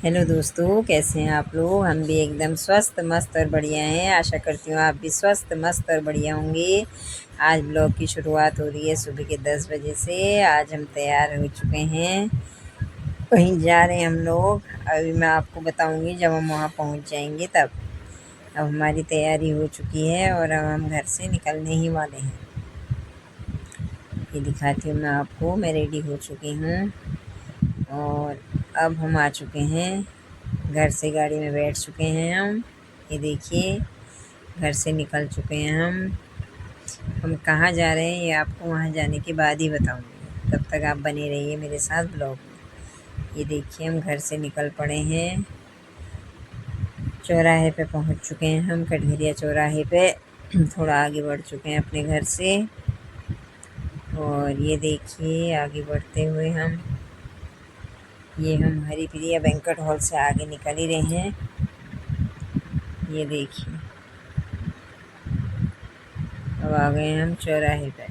Hello दोस्तों, कैसे हैं आप लोग। हम भी एकदम स्वस्थ मस्त और बढ़िया हैं। आशा करती हूँ आप भी स्वस्थ मस्त और बढ़िया होंगे। आज ब्लॉग की शुरुआत हो रही है सुबह के 10 बजे से। आज हम तैयार हो चुके हैं, कहीं जा रहे हैं हम लोग। अभी मैं आपको बताऊंगी जब हम वहाँ पहुँच जाएंगे तब। अब हमारी तैयारी हो चुकी है और अब हम घर से निकलने ही वाले हैं। ये दिखाती हूँ मैं आपको, मैं रेडी हो चुकी हूँ और अब हम आ चुके हैं घर से। गाड़ी में बैठ चुके हैं हम। ये देखिए, घर से निकल चुके हैं हम कहाँ जा रहे हैं ये आपको वहाँ जाने के बाद ही बताऊंगी। तब तक आप बने रहिए मेरे साथ ब्लॉग में। ये देखिए, हम घर से निकल पड़े हैं। चौराहे पे पहुँच चुके हैं हम, कटघरिया चौराहे पे। थोड़ा आगे बढ़ चुके हैं अपने घर से। और ये देखिए, आगे बढ़ते हुए हम हरिप्रिया बैंक्वेट हॉल से आगे निकल ही रहे हैं। ये देखिए, अब आ गए हम चौराहे पे।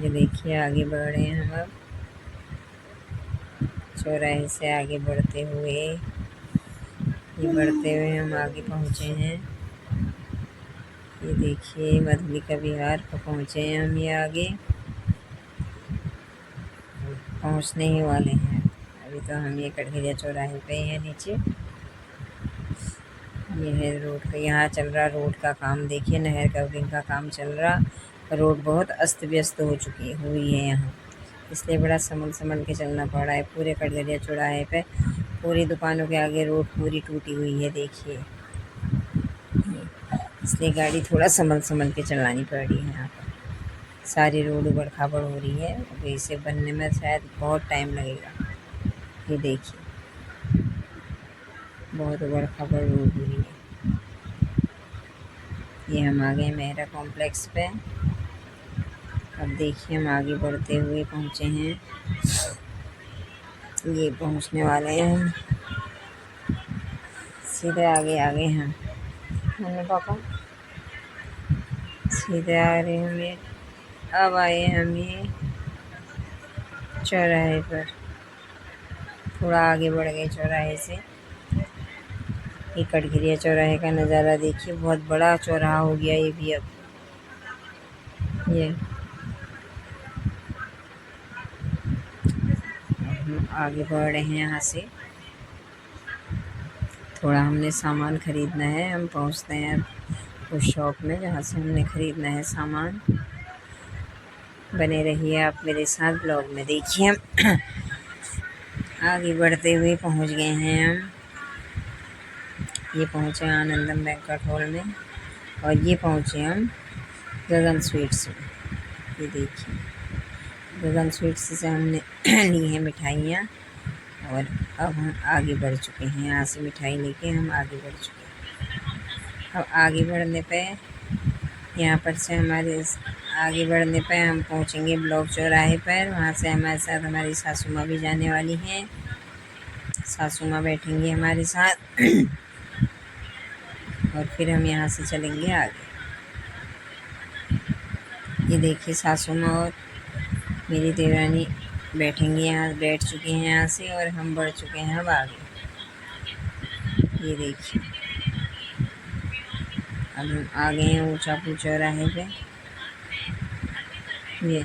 ये देखिए, आगे बढ़ रहे हैं हम अब। चौराहे से आगे बढ़ते हुए हम आगे पहुँचे हैं। ये देखिए, मधुलिका विहार पर पहुँचे हैं हम। ये आगे पहुँचने ही वाले हैं। अभी तो हम ये कटघरिया चौराहे पे ही हैं नीचे। ये है रोड का, यहाँ चल रहा रोड का काम। देखिए, नहर कवरिंग का काम चल रहा। रोड बहुत अस्त व्यस्त हुई है यहाँ, इसलिए बड़ा संभल के चलना पड़ रहा है। पूरे कटघरिया चौराहे पे पूरी दुकानों के आगे रोड पूरी टूटी हुई है। देखिए, इसलिए गाड़ी थोड़ा संभल के चलानी पड़ रही है यहाँ पर। सारी रोड उबड़ खाबड़ हो रही है, तो इसे बनने में शायद बहुत टाइम लगेगा। ये देखिए, बहुत उबड़ खाबड़ रोड हो रही है। ये हम आ गए मेहरा कॉम्प्लेक्स पे। अब देखिए, हम आगे बढ़ते हुए पहुँचे हैं। ये पहुँचने वाले हैं हम। सीधे आगे हम। मम्मी पापा सीधे आ रहे हैं हम। ये अब आए हम ये चौराहे पर। थोड़ा आगे बढ़ गए चौराहे से। ये कटघरिया चौराहे का नज़ारा देखिए, बहुत बड़ा चौराहा हो गया ये भी अब। ये हम आगे बढ़ रहे हैं यहाँ से। थोड़ा हमने सामान ख़रीदना है। हम पहुँचते हैं अब उस शॉप में जहाँ से हमने ख़रीदना है सामान। बने रहिए आप मेरे साथ ब्लॉग में। देखिए, हम आगे बढ़ते हुए पहुँच गए हैं हम। ये पहुँचे आनंदम बैंक्वेट हॉल में और ये पहुँचे हम गगन स्वीट्स में। ये देखिए, गगन स्वीट्स से हमने ली हैं मिठाइयाँ और अब हम आगे बढ़ चुके हैं। यहाँ से मिठाई लेके हम आगे बढ़ चुके हैं। अब आगे बढ़ने पे यहाँ पर से आगे बढ़ने पे हम पहुँचेंगे ब्लॉक चौराहे पर। वहाँ से हमारे साथ हमारी सासू माँ भी जाने वाली हैं। सासू माँ बैठेंगी हमारे साथ और फिर हम यहाँ से चलेंगे आगे। ये देखिए, सासू माँ और मेरी देवरानी बैठेंगी यहाँ, बैठ चुकी हैं यहाँ से, और हम बढ़ चुके हैं अब आगे। ये देखिए, अब हम आ गए हैं ऊंचापुर चौराहे पे। ये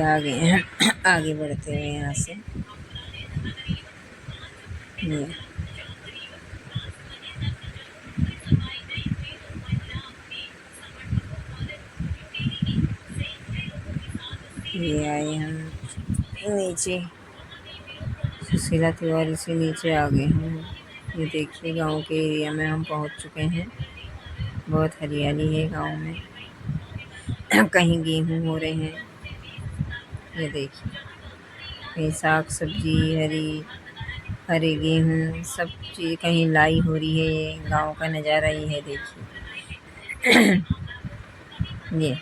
आ गए हैं आगे बढ़ते हुए यहाँ से। ये आए हम नीचे, सुशीला तिवारी से नीचे आ गए हैं। ये देखिए, गांव के एरिया में हम पहुंच चुके हैं। बहुत हरियाली है गांव में। कहीं गेहूं हो रहे हैं। ये देखिए, कहीं साग सब्जी, हरे गेहूँ सब चीज़ कहीं लाई हो रही है। ये गांव का नज़ारा ही है। देखिए ये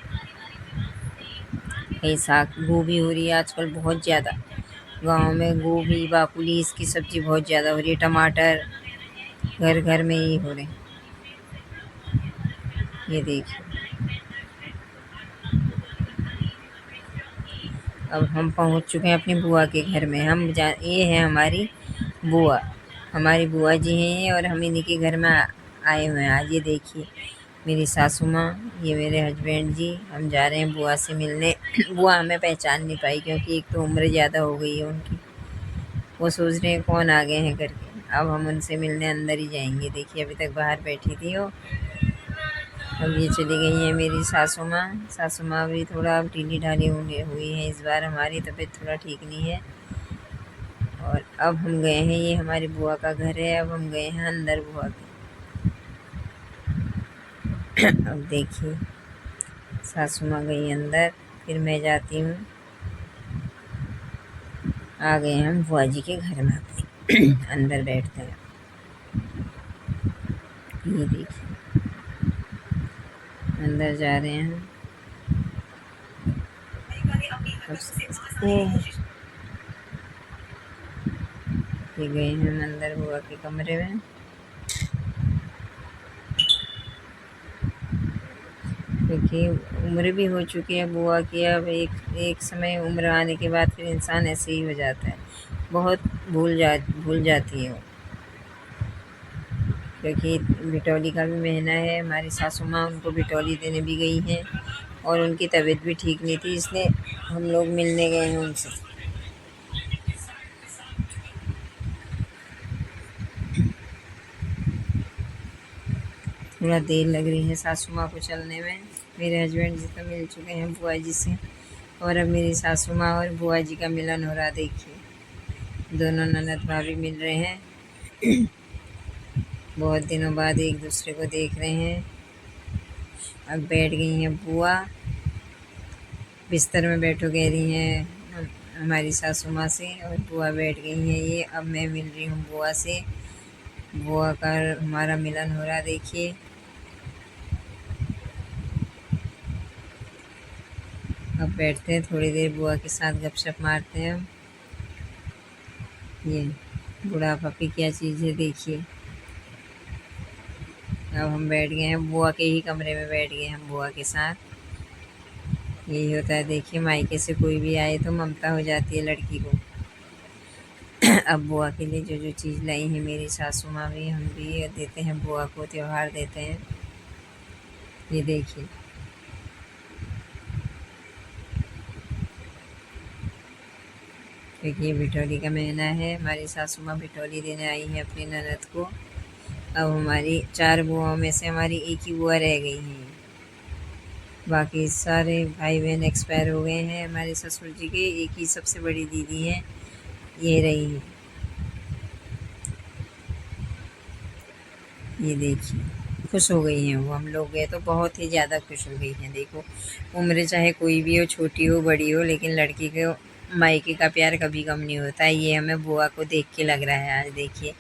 कहीं साग गोभी हो रही है आजकल बहुत ज़्यादा। गांव में गोभी बाकुली इसकी सब्ज़ी बहुत ज़्यादा हो रही है। टमाटर घर घर में ही हो रहे हैं। ये देखिए, अब हम पहुंच चुके हैं अपनी बुआ के घर में। ये है हमारी बुआ, हमारी बुआ जी हैं ये, और हम इन्हीं के घर में आए हुए हैं आज। ये देखिए मेरी सासू माँ, ये मेरे हस्बैंड जी, हम जा रहे हैं बुआ से मिलने। बुआ हमें पहचान नहीं पाई क्योंकि एक तो उम्र ज़्यादा हो गई है उनकी। वो सोच रहे हैं कौन आ गए हैं करके। अब हम उनसे मिलने अंदर ही जाएंगे। देखिए अभी तक बाहर बैठी थी वो, अब ये चली गई है मेरी सासू माँ। सासू माँ भी थोड़ा ढीली ढाली हुई है इस बार, हमारी तबीयत थोड़ा ठीक नहीं है। और अब हम गए हैं, ये हमारी बुआ का घर है, अब हम गए हैं अंदर बुआ के। अब देखिए सासू माँ गई अंदर, फिर मैं जाती हूँ। आ गए हम बुआ जी के घर में अपने। अंदर बैठते हैं। ये देखिए अंदर जा रहे हैं ये गए हम अंदर बुआ के कमरे में। क्योंकि उम्र भी हो चुकी है बुआ की, अब एक एक समय उम्र आने के बाद फिर इंसान ऐसे ही हो जाता है, बहुत भूल जाती है वो। क्योंकि बिटौली का भी महीना है, हमारी सासू माँ उनको बिटौली देने भी गई हैं, और उनकी तबीयत भी ठीक नहीं थी, इसलिए हम लोग मिलने गए हैं उनसे। थोड़ा देर लग रही है सासू माँ को चलने में। मेरे हस्बैंड जी तो मिल चुके हैं बुआ जी से, और अब मेरी सासू माँ और बुआ जी का मिलन हो रहा। देखिए दोनों ननद भाभी मिल रहे हैं। बहुत दिनों बाद एक दूसरे को देख रहे हैं। अब बैठ गई हैं बुआ, बिस्तर में बैठो कह रही हैं हमारी सासू माँ से, और बुआ बैठ गई हैं। ये अब मैं मिल रही हूँ बुआ से। बुआ का हमारा मिलन हो रहा। देखिए अब बैठते हैं थोड़ी देर बुआ के साथ गपशप मारते हैं। ये बुढ़ापा भी क्या चीज़ है देखिए। अब हम बैठ गए हैं बुआ के ही कमरे में, बैठ गए हम बुआ के साथ। यही होता है देखिए, मायके से कोई भी आए तो ममता हो जाती है लड़की को। अब बुआ के लिए जो जो चीज़ लाई है मेरी सासू माँ भी, हम भी देते हैं बुआ को, त्योहार देते हैं। ये देखिए क्योंकि ये बिटौली का महीना है, हमारी सासू माँ बिटौली देने आई है अपनी ननद को। अब हमारी 4 बुआओं में से हमारी एक ही बुआ रह गई हैं, बाकी सारे भाई बहन एक्सपायर हो गए हैं। हमारे ससुर जी के एक ही सबसे बड़ी दीदी हैं, ये रही हैं। ये देखिए खुश हो गई हैं वो, हम लोग गए तो बहुत ही ज़्यादा खुश हो गई हैं। देखो उम्र चाहे कोई भी हो, छोटी हो बड़ी हो, लेकिन लड़की के मायके का प्यार कभी कम नहीं होता है। ये हमें बुआ को देख के लग रहा है आज। देखिए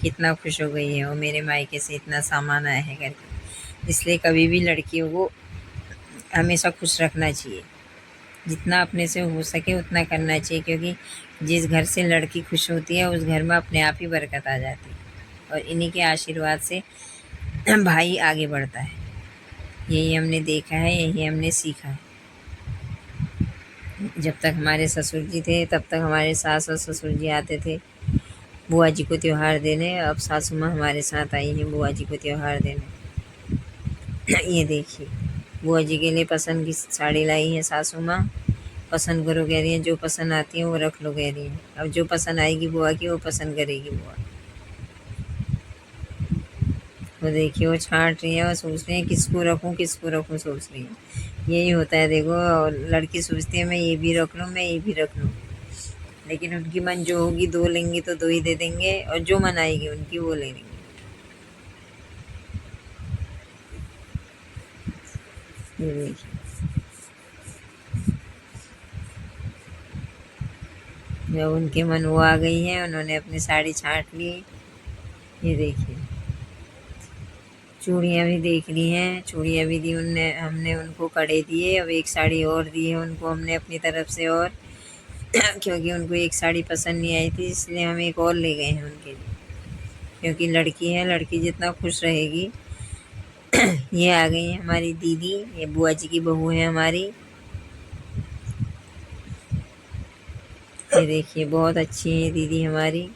कितना खुश हो गई है वो, मेरे मायके से इतना सामान आया है करके। इसलिए कभी भी लड़कियों को हमेशा खुश रखना चाहिए, जितना अपने से हो सके उतना करना चाहिए। क्योंकि जिस घर से लड़की खुश होती है उस घर में अपने आप ही बरकत आ जाती है, और इन्हीं के आशीर्वाद से भाई आगे बढ़ता है। यही हमने देखा है, यही हमने सीखा है। जब तक हमारे ससुर जी थे तब तक हमारे सास और ससुर जी आते थे बुआ जी को त्योहार देने। अब सासू माँ हमारे साथ आई हैं बुआ जी को त्योहार देने। ये देखिए बुआ जी के लिए पसंद की साड़ी लाई है सासू माँ। पसंद करो कह रही हैं, जो पसंद आती है वो रख लो कह रही हैं। अब जो पसंद आएगी बुआ की वो पसंद करेगी बुआ। वो देखिए वो छाँट रही है और सोच रही है किसको रखूँ सोच रही है। यही होता है देखो, लड़की सोचती है मैं ये भी रख लूँ, मैं ये भी रख लूँ, लेकिन उनकी मन जो होगी, 2 लेंगी तो 2 ही दे देंगे, और जो मन आएगी उनकी वो ले लेंगे। ये देखिए जब उनके मन वो आ गई है, उन्होंने अपनी साड़ी छाँट ली। ये देखिए चूड़ियाँ भी देख ली हैं, चूड़ियाँ भी दी उनने, हमने उनको कड़े दिए। अब एक साड़ी और दी है उनको हमने अपनी तरफ से, और क्योंकि उनको एक साड़ी पसंद नहीं आई थी इसलिए हम एक और ले गए हैं उनके लिए। क्योंकि लड़की है, लड़की जितना खुश रहेगी ये आ गई है हमारी दीदी, ये बुआ जी की बहू है हमारी। ये देखिए बहुत अच्छी है दीदी हमारी।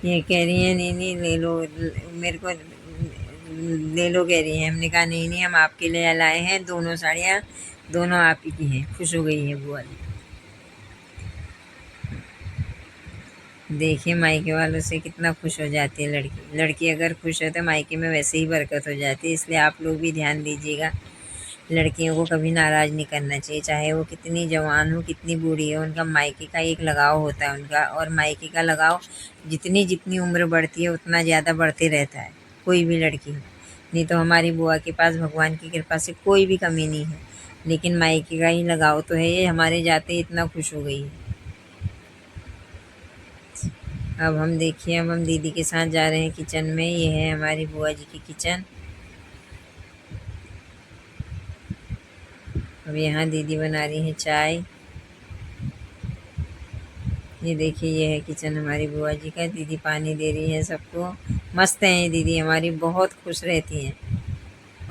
ये कह रही है नहीं नहीं ले लो, मेरे को ले लो कह रही है। हमने कहा नहीं नहीं, हम आपके लिए लाए हैं दोनों साड़ियाँ, दोनों आप ही की हैं। खुश हो गई है बुआ जी। देखिए मायके वालों से कितना खुश हो जाती है लड़की। लड़की अगर खुश है तो मायके में वैसे ही बरकत हो जाती है। इसलिए आप लोग भी ध्यान दीजिएगा, लड़कियों को कभी नाराज़ नहीं करना चाहिए, चाहे वो कितनी जवान हो कितनी बूढ़ी हो। उनका मायके का एक लगाव होता है उनका, और मायके का लगाव जितनी जितनी उम्र बढ़ती है उतना ज़्यादा बढ़ते रहता है, कोई भी लड़की हो। नहीं तो हमारी बुआ के पास भगवान की कृपा से कोई भी कमी नहीं है, लेकिन मायके का ही लगाव तो है। ये हमारे जाते ही इतना खुश हो गई है। अब हम देखिए, अब हम दीदी के साथ जा रहे हैं किचन में। ये है हमारी बुआ जी की किचन। अब यहाँ दीदी बना रही है चाय। ये देखिए ये है किचन हमारी बुआ जी का। दीदी पानी दे रही है सबको। मस्त है ये दीदी हमारी, बहुत खुश रहती हैं,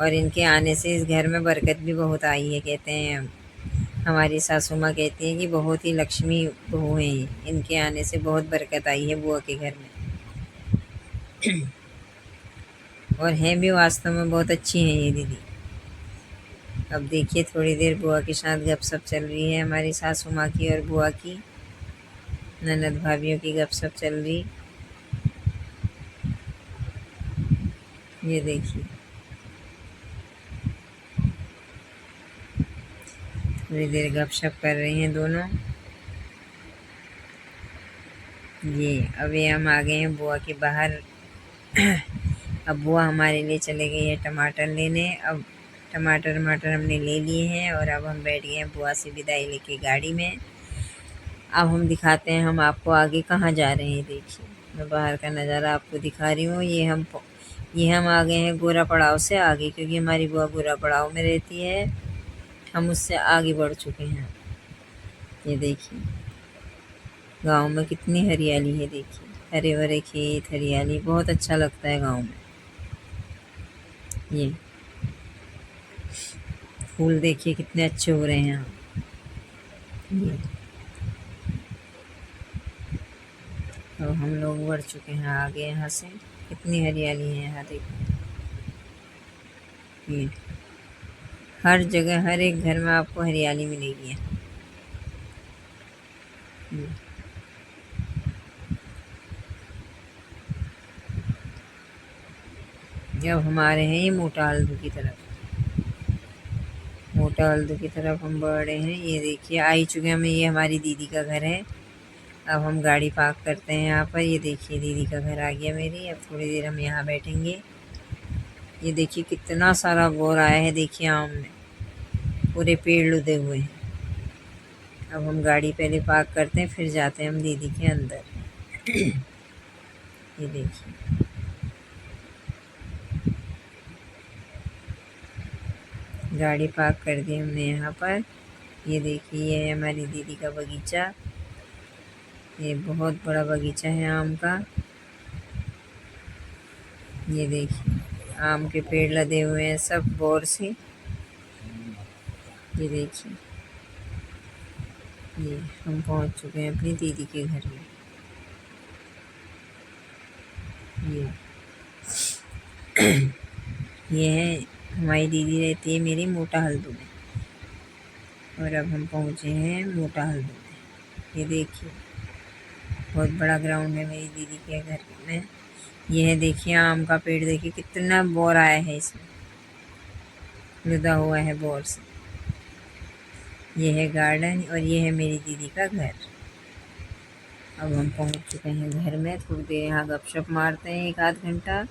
और इनके आने से इस घर में बरकत भी बहुत आई है। कहते हैं हमारी सासू माँ कहती हैं कि बहुत ही लक्ष्मी बहू हैं ये, इनके आने से बहुत बरकत आई है बुआ के घर में। और हैं भी वास्तव में बहुत अच्छी हैं ये दीदी। अब देखिए थोड़ी देर बुआ के साथ गपशप चल रही है हमारी सासू माँ की और बुआ की, ननद भाभियों की गपशप चल रही। ये देखिए थोड़ी देर गपशप कर रही हैं दोनों। ये अभी हम आ गए हैं बुआ के बाहर। अब बुआ हमारे लिए चले गई है टमाटर लेने। अब टमाटर हमने ले लिए हैं, और अब हम बैठ गए हैं बुआ से विदाई लेके गाड़ी में। अब हम दिखाते हैं हम आपको आगे कहाँ जा रहे हैं। देखिए मैं बाहर का नज़ारा आपको दिखा रही हूँ। ये हम आ गए हैं गोरा पड़ाव से आगे, क्योंकि हमारी बुआ गोरा पड़ाव में रहती है। हम उससे आगे बढ़ चुके हैं। ये देखिए गांव में कितनी हरियाली है। देखिए हरे भरे खेत, हरियाली, बहुत अच्छा लगता है गांव में। ये फूल देखिए कितने अच्छे हो रहे हैं यहाँ। ये तो हम लोग बढ़ चुके हैं आगे यहाँ से। कितनी हरियाली है यहाँ देखो। ये हर जगह हर एक घर में आपको हरियाली मिलेगी है। जब हम आ रहे हैं ये मोटा हल्दू की तरफ, मोटा हल्दू की तरफ हम बढ़ रहे हैं। ये देखिए आ ही चुके हैं, ये हमारी दीदी का घर है। अब हम गाड़ी पार्क करते हैं यहाँ पर। ये देखिए दीदी का घर आ गया मेरी। अब थोड़ी देर हम यहाँ बैठेंगे। ये देखिए कितना सारा बोर आया है, देखिए आम में पूरे पेड़ लुदे हुए हैं। अब हम गाड़ी पहले पार्क करते हैं, फिर जाते हैं हम दीदी के अंदर। ये देखिए गाड़ी पार्क कर दी हमने यहाँ पर। ये देखिए ये है हमारी दीदी का बगीचा। ये बहुत बड़ा बगीचा है आम का। ये देखिए आम के पेड़ लदे हुए हैं सब बोर से। ये देखिए ये हम पहुंच चुके हैं अपनी दीदी के घर में। ये है हमारी दीदी रहती है मेरी मोटा हल्दू में, और अब हम पहुंचे हैं मोटा हल्दू में। ये देखिए बहुत बड़ा ग्राउंड है मेरी दीदी के घर में। ये है देखिए आम का पेड़, देखिए कितना बोर आया है इसमें, लुदा हुआ है बोर से। ये है गार्डन, और ये है मेरी दीदी का घर। अब हम पहुंच चुके हैं घर में। थोड़ी देर यहाँ गपशप मारते हैं 1 आध घंटा,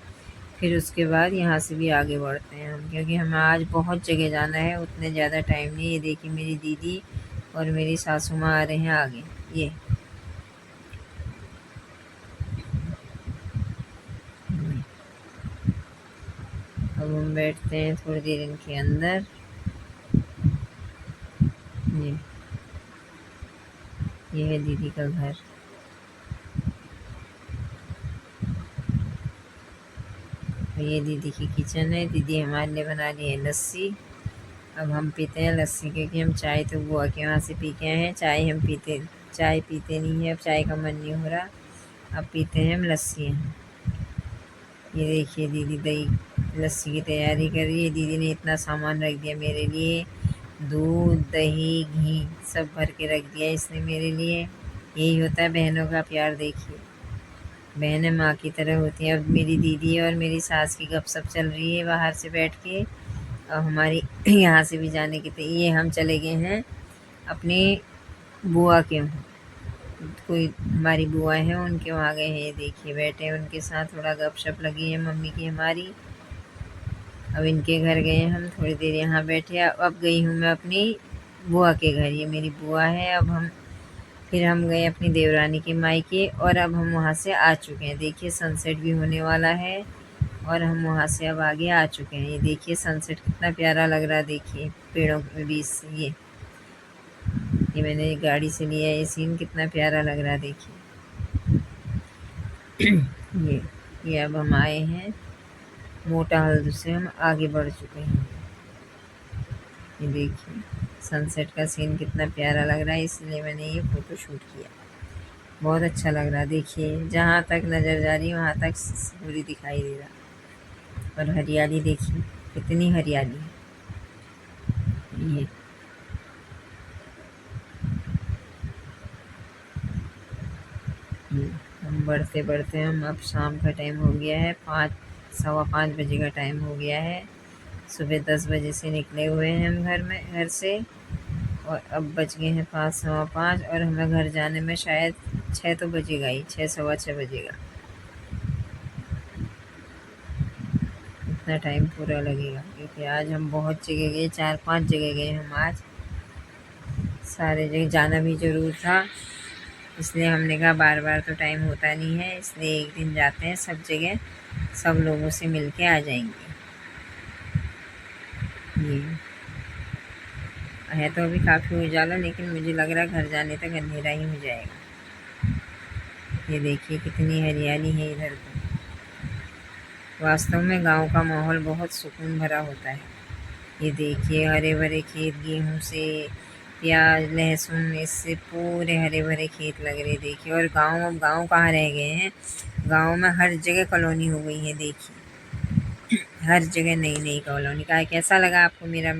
फिर उसके बाद यहाँ से भी आगे बढ़ते हैं हम, क्योंकि हमें आज बहुत जगह जाना है, उतने ज़्यादा टाइम नहीं। ये देखिए मेरी दीदी और मेरी सासू माँ आ रहे हैं आगे। ये अब हम बैठते हैं थोड़ी देर इनके अंदर। ये है दीदी का घर। ये दीदी की किचन है। दीदी हमारे लिए बना ली है लस्सी। अब हम पीते हैं लस्सी, क्योंकि हम चाय तो बुआ के वहाँ से पी के आए हैं। चाय पीते नहीं है, अब चाय का मन नहीं हो रहा, अब पीते हैं हम लस्सी। ये देखिए दीदी दही लस्सी की तैयारी कर रही है। दीदी ने इतना सामान रख दिया मेरे लिए, दूध दही घी सब भर के रख दिया इसने मेरे लिए। यही होता है बहनों का प्यार। देखिए बहनें माँ की तरह होती हैं। अब मेरी दीदी और मेरी सास की गपशप चल रही है बाहर से बैठ के। अब हमारी यहाँ से भी जाने की ये हम चले गए हैं अपनी बुआ के वहाँ। कोई हमारी बुआ है उनके वहाँ गए हैं। ये देखिए बैठे हैं उनके साथ, थोड़ा गपशप लगी है मम्मी की हमारी। अब इनके घर गए हम, थोड़ी देर यहाँ बैठे। अब गई हूँ मैं अपनी बुआ के घर। ये मेरी बुआ है। अब हम गए अपनी देवरानी के मायके, और अब हम वहाँ से आ चुके हैं। देखिए सनसेट भी होने वाला है, और हम वहाँ से अब आगे आ चुके हैं। ये देखिए सनसेट कितना प्यारा लग रहा है। देखिए पेड़ों के बीच से ये मैंने गाड़ी से लिया है। ये सीन कितना प्यारा लग रहा है। देखिए ये अब हम आए हैं मोटा हल्दू से, हम आगे बढ़ चुके हैं। ये देखिए सनसेट का सीन कितना प्यारा लग रहा है, इसलिए मैंने ये फ़ोटो शूट किया। बहुत अच्छा लग रहा है। देखिए जहाँ तक नज़र जा रही है वहाँ तक सूर्य दिखाई दे रहा, और हरियाली देखिए कितनी हरियाली है। ये हम बढ़ते बढ़ते हम अब शाम का टाइम हो गया है, 5 सवा 5 बजे का टाइम हो गया है। सुबह 10 बजे से निकले हुए हैं हम घर से, और अब बज गए हैं 5 सवा 5, और हमें घर जाने में शायद 6 तो बजेगा ही, 6 सवा 6 बजेगा। इतना टाइम पूरा लगेगा, क्योंकि आज हम बहुत जगह गए, 4-5 जगह गए हम आज। सारे जगह जाना भी ज़रूर था, इसलिए हमने कहा बार बार तो टाइम होता नहीं है, इसलिए एक दिन जाते हैं सब जगह, सब लोगों से मिल के आ जाएंगे। ये है तो अभी काफ़ी उजाला, लेकिन मुझे लग रहा है घर जाने तक अंधेरा ही हो जाएगा। ये देखिए कितनी हरियाली है इधर तो। वास्तव में गांव का माहौल बहुत सुकून भरा होता है। ये देखिए हरे भरे खेत, गेहूं से प्याज लहसुन, इससे पूरे हरे भरे खेत लग रहे। देखिए और अब गांव कहाँ रह गए हैं, गांव में हर जगह कॉलोनी हो गई है। देखिए हर जगह नई नई कॉलोनी का। कैसा लगा आपको मेरा